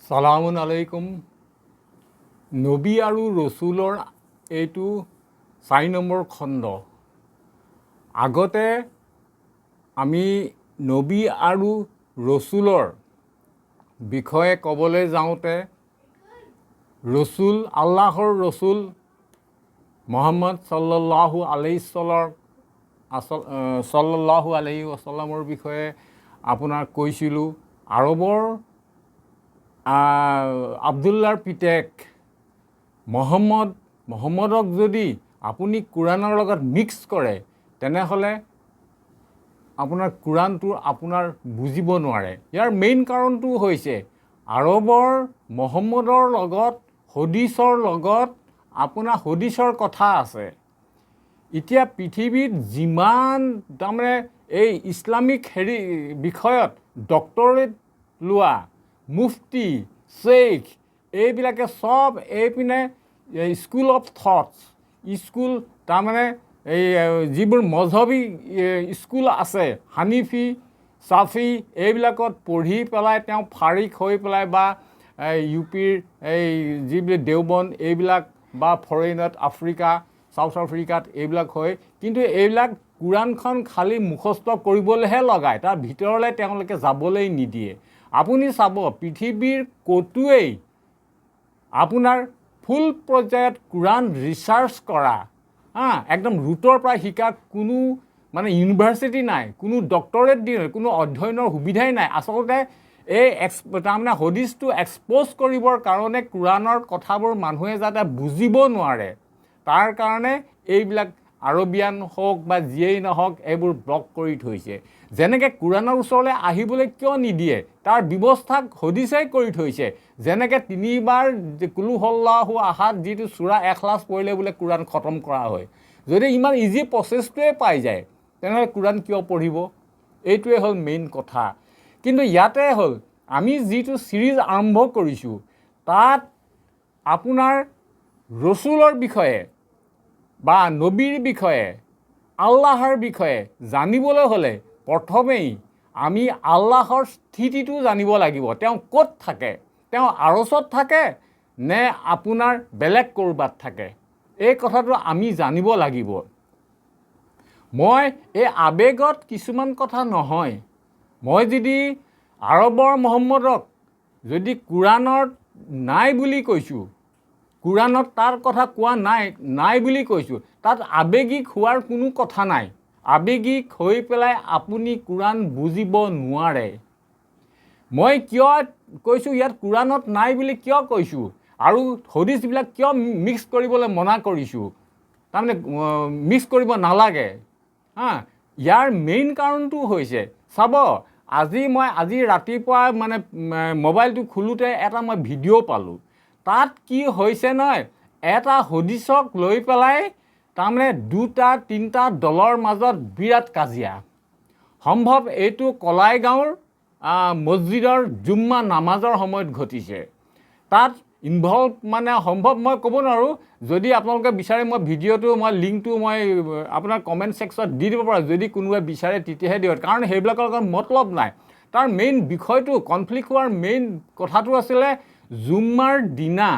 সালামুন আলাইকুম। নবী আৰু ৰচুলৰ এইটো 4 নম্বৰ খণ্ড। আগতে আমি নবী আৰু ৰচুলৰ বিষয়ে ক'বলৈ যাওঁতে ৰচুল আল্লাহৰ ৰচুল মুহাম্মদ সাল্লাল্লাহু আলাইহি ওয়াসাল্লামৰ বিষয়ে আপোনাক কৈছিলোঁ। আৰবৰ আব্দুল্লাৰ পিতেক মহম্মদক যদি আপুনি কোৰাণৰ লগত মিক্স কৰে তেনেহ'লে আপোনাৰ কোৰাণটো আপোনাৰ বুজিব নোৱাৰে। ইয়াৰ মেইন কাৰণটো হৈছে আৰবৰ মহম্মদৰ লগত হদিছৰ লগত আপোনাৰ হদিছৰ কথা আছে। এতিয়া পৃথিৱীত যিমান তাৰমানে এই ইছলামিক বিষয়ত ডক্টৰেট লোৱা মুফতি শ্বেইখ এইবিলাকে চব এইপিনে স্কুল অফ থটছ স্কুল তাৰমানে এই যিবোৰ মজহবী স্কুল আছে হানিফি চাফি এইবিলাকত পঢ়ি পেলাই তেওঁ ফাৰিক হৈ পেলাই বা ইউ পিৰ এই যিবিলাক দেওবন্দ এইবিলাক বা ফৰেইনত আফ্ৰিকা চাউথ আফ্ৰিকাত এইবিলাক হয়, কিন্তু এইবিলাক কোৰাণখন খালী মুখস্থ কৰিবলৈহে লগায়, তাৰ ভিতৰলৈ তেওঁলোকে যাবলৈ নিদিয়ে। আপুনি চাব পৃথিৱীৰ ক'তোৱেই আপোনাৰ ফুল পৰ্যায়ত কোৰাণ ৰিচাৰ্চ কৰা একদম ৰুটৰ পৰা শিকা কোনো মানে ইউনিভাৰ্চিটি নাই, কোনো ডক্টৰেট দি কোনো অধ্যয়নৰ সুবিধাই নাই। আচলতে এই তাৰমানে হদিছটো এক্সপ'জ কৰিবৰ কাৰণে কোৰাণৰ কথাবোৰ মানুহে যাতে বুজিব নোৱাৰে তাৰ কাৰণে এইবিলাক আৰবিয়ান হওক বা যিয়েই নহওক এইবোৰ ব্লক কৰি থৈছে। যেনেকৈ কোৰাণৰ ওচৰলৈ আহিবলৈ কিয় নিদিয়ে তাৰ ব্যৱস্থা হদিছেই কৰি থৈছে। যেনেকৈ 3 বাৰ কুলু হল্লাহু আহাদ যিটো সূৰা এখলাছ পঢ়িলে বোলে কোৰাণ খতম কৰা হয়। যদি ইমান ইজি প্ৰচেছটোৱে পাই যায় তেনেহ'লে কোৰাণ কিয় পঢ়িব? এইটোৱে হ'ল মেইন কথা। কিন্তু ইয়াতে হ'ল আমি যিটো ছিৰিজ আৰম্ভ কৰিছোঁ তাত আপোনাৰ ৰচুলৰ বিষয়ে বা নবীৰ বিষয়ে আল্লাহৰ বিষয়ে জানিবলৈ হ'লে প্ৰথমেই আমি আল্লাহৰ স্থিতিটো জানিব লাগিব। তেওঁ ক'ত থাকে? তেওঁ আৰচত থাকে নে আপোনাৰ বেলেগ ক'ৰবাত থাকে? এই কথাটো আমি জানিব লাগিব। মই এই আৱেগত কিছুমান কথা নহয়, মই যদি আৰবৰ মহম্মদক যদি কোৰাণত নাই বুলি কৈছোঁ, কোৰাণত তাৰ কথা কোৱা নাই বুলি কৈছোঁ, তাত আৱেগিক হোৱাৰ কোনো কথা নাই। আৱেগিক হৈ পেলাই আপুনি কোৰাণ বুজিব নোৱাৰে। মই কিয় কৈছোঁ ইয়াত কোৰাণত নাই বুলি কিয় কৈছোঁ আৰু হদিছবিলাক কিয় মিক্স কৰিবলৈ মনা কৰিছোঁ, তাৰমানে মিক্স কৰিব নালাগে ইয়াৰ মেইন কাৰণটো হৈছে চাব আজি ৰাতিপুৱা মানে মোবাইলটো খোলোতে এটা মই ভিডিঅ' পালোঁ। তাত কি হৈছে নহয়, এটা হদিছক লৈ পেলাই তাৰমানে 2-3টা দলৰ মাজত বিৰাট কাজিয়া। সম্ভৱ এইটো কলাইগাঁৱৰ মছজিদৰ জুম্মা নামাজৰ সময়ত ঘটিছে। তাত ইনভলভ মানে সম্ভৱ মই ক'ব নোৱাৰোঁ, যদি আপোনালোকে বিচাৰে মই ভিডিঅ'টো লিংকটো মই আপোনাৰ কমেণ্ট ছেকশ্যনত দি দিব পাৰোঁ, যদি কোনোবাই বিচাৰে তেতিয়াহে দিব, কাৰণ সেইবিলাকৰ লগত মতলব নাই। তাৰ মেইন বিষয়টো কনফ্লিক্ট হোৱাৰ মেইন কথাটো আছিলে জুম্মাৰ দিনা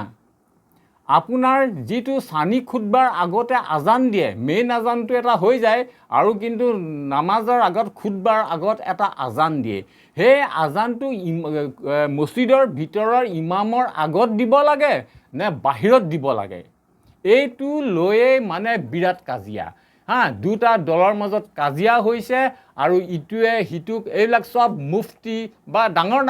আপোনাৰ যিটো চানি খুতবাৰ আগতে আজান দিয়ে, মেইন আজানটো এটা হৈ যায় আৰু কিন্তু নামাজৰ আগত খুতবাৰ আগত এটা আজান দিয়ে। সেই আজানটো মছজিদৰ ভিতৰৰ ইমামৰ আগত দিব লাগে নে বাহিৰত দিব লাগে, এইটো লৈয়ে মানে বিৰাট কাজিয়া। 2টা দলৰ মাজত কাজিয়া হৈছে আৰু ইটোৱে সিটোক এইবিলাক চব মুফতি বা ডাঙৰ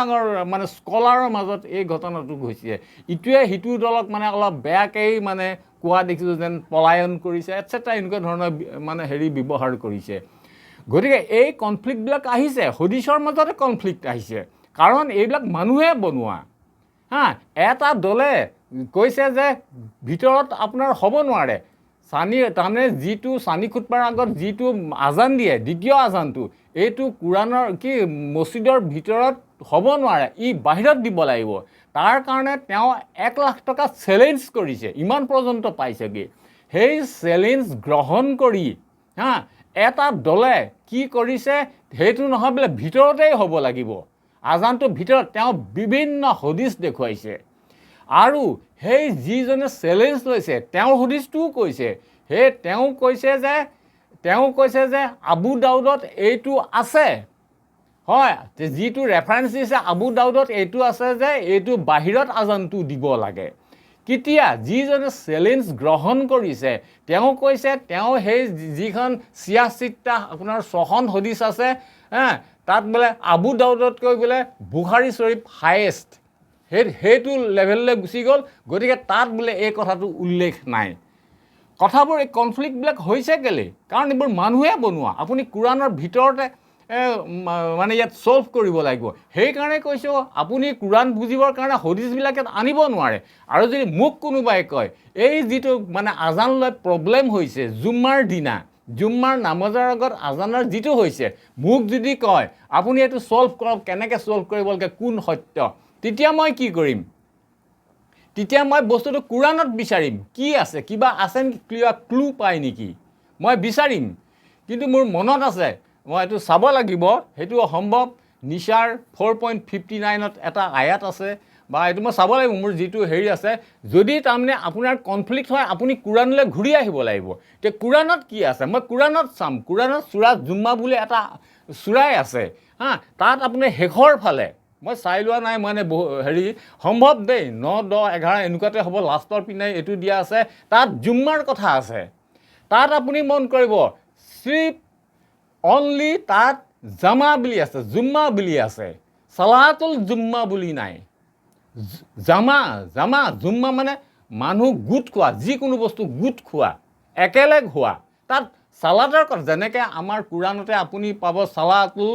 মানে স্কলাৰৰ মাজত এই ঘটনাটো হৈছে। ইটোৱে সিটো দলক মানে অলপ বেয়াকেই মানে কোৱা দেখিছোঁ যেন পলায়ন কৰিছে এটচেট্ৰা এনেকুৱা ধৰণৰ মানে ব্যৱহাৰ কৰিছে। গতিকে এই কনফ্লিক্টবিলাক আহিছে, হদিছৰ মাজতে কনফ্লিক্ট আহিছে, কাৰণ এইবিলাক মানুহে বনোৱা। এটা দলে কৈছে যে ভিতৰত আপোনাৰ হ'ব নোৱাৰে, তাৰমানে যিটো চানি খুতবাৰ আগত যিটো আজান দিয়ে দ্বিতীয় আজানটো, এইটো কোৰাণৰ মছজিদৰ ভিতৰত হ'ব নোৱাৰে, ই বাহিৰত দিব লাগিব। তাৰ কাৰণে তেওঁ 1 লাখ টকা চেলেঞ্জ কৰিছে, ইমান পৰ্যন্ত পাইছেগৈ। সেই চেলেঞ্জ গ্ৰহণ কৰি এটা দলে কি কৰিছে, সেইটো নহয় বোলে ভিতৰতেই হ'ব লাগিব আজানটোৰ ভিতৰত তেওঁ বিভিন্ন হদিছ দেখুৱাইছে আৰু সেই যিজনে চেলেঞ্জ লৈছে তেওঁৰ হদিছটোও কৈছে তেওঁ কৈছে যে আবু দাউদত এইটো আছে হয় যিটো ৰেফাৰেঞ্চ দিছে আবু দাউদত এইটো আছে যে এইটো বাহিৰত আজানটো দিব লাগে কেতিয়া যিজনে চেলেঞ্জ গ্ৰহণ কৰিছে তেওঁ কৈছে তেওঁ সেই যিখন 86টা আপোনাৰ 6খন হদিছ আছে তাত বোলে আবু দাউদতকৈ বোলে বুখাৰী শৰীফ হায়েষ্ট সেইটো লেভেললৈ গুচি গ'ল গতিকে তাত বোলে এই কথাটো উল্লেখ নাই কথাবোৰ এই কনফ্লিক্টবিলাক হৈছে কেলে কাৰণ এইবোৰ মানুহে বনোৱা আপুনি কুৰাণৰ ভিতৰতে মানে ইয়াত সলভ কৰিব লাগিব সেইকাৰণে কৈছোঁ আপুনি কুৰাণ বুজিবৰ কাৰণে হদিছবিলাক আনিব নোৱাৰে আৰু যদি মোক কোনোবাই কয় এই যিটো মানে আজান লৈ প্ৰব্লেম হৈছে জুম্মাৰ নামাজৰ আগত আজানৰ যিটো হৈছে মোক যদি কয় আপুনি এইটো সলভ কৰক কেনেকৈ সলভ কৰিব লাগে কোন সত্য তেতিয়া মই কি কৰিম তেতিয়া মই বস্তুটো কুৰাণত বিচাৰিম কি আছে কিবা আছে ক্লু পায় নেকি মই বিচাৰিম কিন্তু মোৰ মনত আছে মই এইটো চাব লাগিব সেইটো সম্ভৱ নিশাৰ 4.59ত এটা আয়াত আছে বা এইটো মই চাব লাগিব মোৰ যিটো হেৰি আছে যদি তাৰমানে আপোনাৰ কনফ্লিক্ট হয় আপুনি কুৰাণলৈ ঘূৰি আহিব লাগিব তে কুৰাণত কি আছে মই কুৰাণত চাম কুৰাণত সূৰা জুম্মা বুলি এটা সূৰাই আছে তাত আপুনি শেষৰ ফালে মই চাই লোৱা নাই মানে হেৰি সম্ভৱ দেই 9, 10, 11 এনেকুৱাতে হ'ব লাষ্টৰ পিনে এইটো দিয়া আছে তাত জুম্মাৰ কথা আছে তাত আপুনি মন কৰিব শ্ৰীফ অনলি তাত জামা বুলি আছে জুম্মা বুলি আছে সালাতুল জুম্মা বুলি নাই জুম্মা মানে মানুহ গোট খোৱা যিকোনো বস্তু গোট খোৱা একেলগ হোৱা তাত সালাতৰ কথা যেনেকৈ আমাৰ কুৰাণতে আপুনি পাব সালাতুল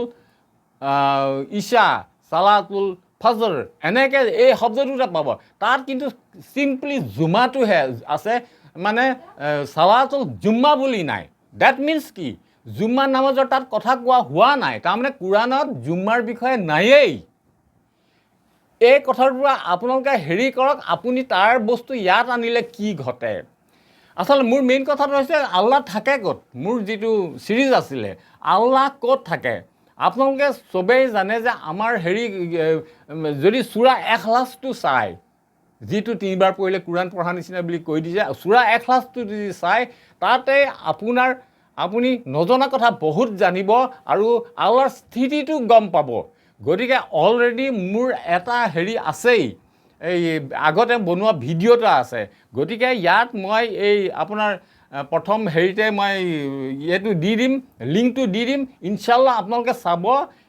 ইশা সালাতুল ফজৰ এনেকৈ এই শব্দটোতে পাব তাত কিন্তু চিম্পলি জুমাটোহে আছে মানে সালাতুল জুম্মা বুলি নাই ডেট মিনছ কি জুম্মা নামাজৰ তাত কথা কোৱা হোৱা নাই তাৰমানে কুৰাণত জুম্মাৰ বিষয়ে নায়েই এই কথাৰ পৰা আপোনালোকে হেৰি কৰক আপুনি তাৰ বস্তু ইয়াত আনিলে কি ঘটে আচলতে মোৰ মেইন কথাটো হৈছে আল্লাহ থাকে ক'ত মোৰ যিটো চিৰিজ আছিলে আল্লাহ ক'ত থাকে আপোনালোকে চবেই জানে যে আমাৰ হেৰি যদি সূৰা এখলাছটো চায় যিটো 3বাৰ পঢ়িলে কুৰাণ পঢ়া নিচিনা বুলি কৈ দিছে সূৰা এখলাছটো যদি চায় তাতে আপুনি নজনা কথা বহুত জানিব আৰু আল্লাহৰ স্থিতিটো গম পাব গতিকে অলৰেডি মোৰ এটা হেৰি আছেই এই আগতে বনোৱা ভিডিঅ' এটা আছে গতিকে ইয়াত মই এই আপোনাৰ প্ৰথম হেৰিতে মই এইটো দি দিম লিংকটো দি দিম ইনশাআল্লাহ আপোনালোকে চাব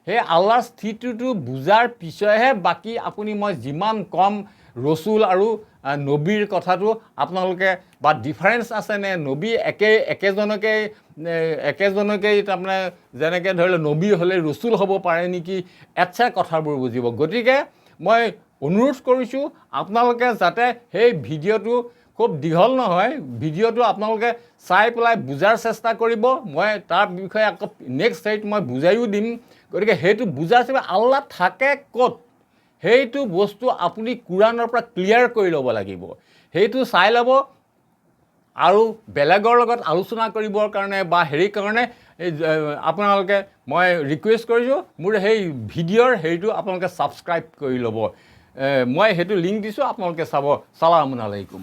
সেই আল্লাহৰ স্থিতিটো বুজাৰ পিছতহে বাকী আপুনি মই যিমান কম ৰসুল আৰু নবীৰ কথাটো আপোনালোকে বা ডিফাৰেঞ্চ আছেনে নবী একেজনকেই তাৰমানে যেনেকৈ ধৰি লওক নবী হ'লে ৰসুল হ'ব পাৰে নেকি এটচা কথাবোৰ বুজিব গতিকে মই অনুৰোধ কৰিছোঁ আপোনালোকে যাতে সেই ভিডিঅ'টো খুব দীঘল নহয় ভিডিঅ'টো আপোনালোকে চাই পেলাই বুজাৰ চেষ্টা কৰিব মই তাৰ বিষয়ে আকৌ নেক্সট হেৰিত মই বুজাইও দিম গতিকে সেইটো বুজাৰ চেষ্টা আল্লাহ থাকে ক'ত সেইটো বস্তু আপুনি কুৰাণৰ পৰা ক্লিয়াৰ কৰি ল'ব লাগিব সেইটো চাই ল'ব আৰু বেলেগৰ লগত আলোচনা কৰিবৰ কাৰণে বা হেৰিৰ কাৰণে আপোনালোকে মই ৰিকুৱেষ্ট কৰিছোঁ মোৰ সেই ভিডিঅ'ৰ হেৰিটো আপোনালোকে ছাবস্ক্ৰাইব কৰি ল'ব মই সেইটো লিংক দিছোঁ আপোনালোকে চাব সালামু আলাইকুম